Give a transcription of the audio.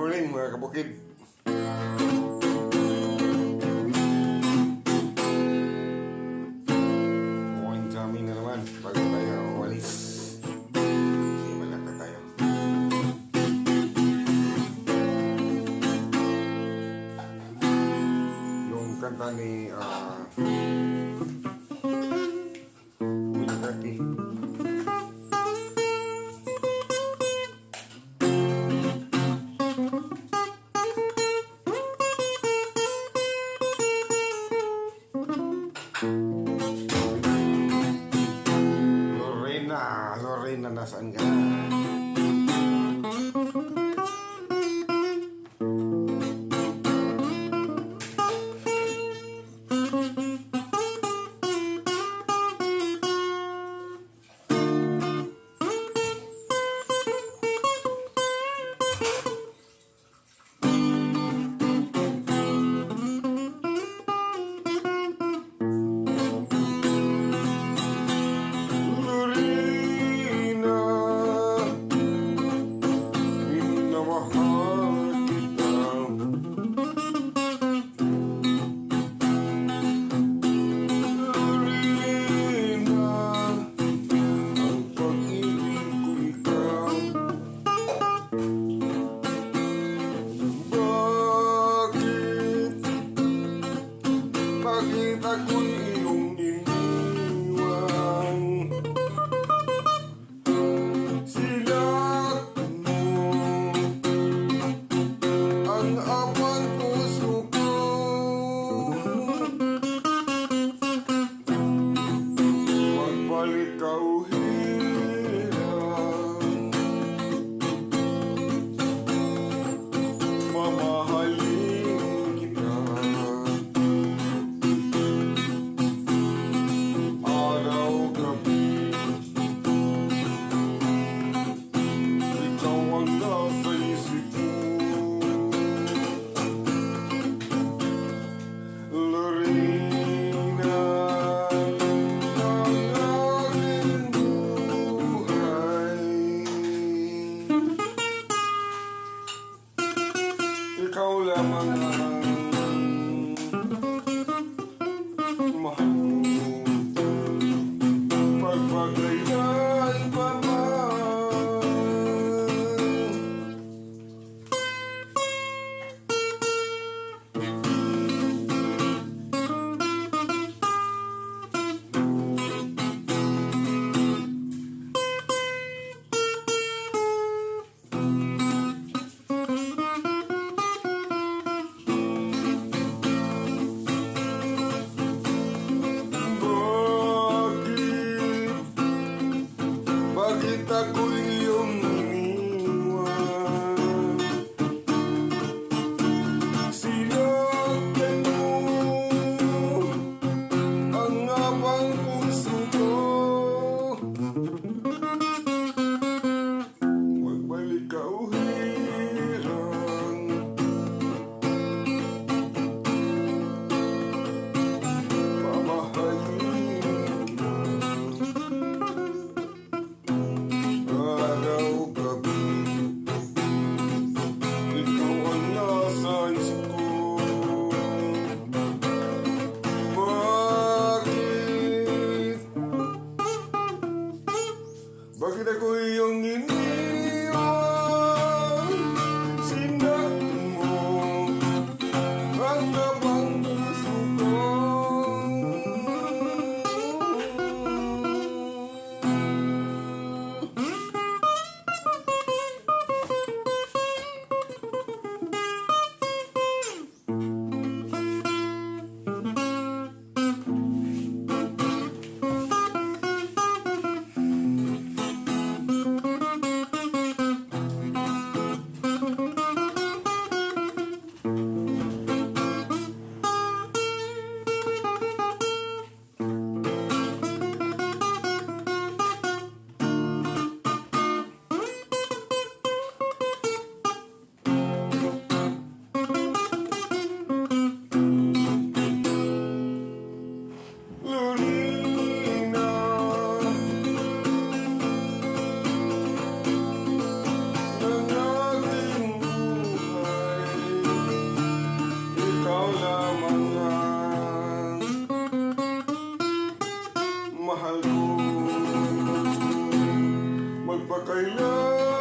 morning mga kabukid. Mukhang jamming na naman bago tayo umalis. Sige, malakad tayo. Yung kanta ni Lorena, nasaan ka? Bakit ako'y iyong iniwan? Silaktan mo ang abang puso ko. Magbalik ka hirang, mamahalin kita. Ikaw lamang ang mahal ko. Pagpaglayaan pa man, bakit ako'y iyong iniwan? Sinaktan mo ang abang puso ko. Magbalik ka hirang, mamahalin kita. Araw-gabi, ikaw ang nasa isip ko. Bakit ako iyong iniwan? Sinaktan mo ang abang puso ko. Lorena.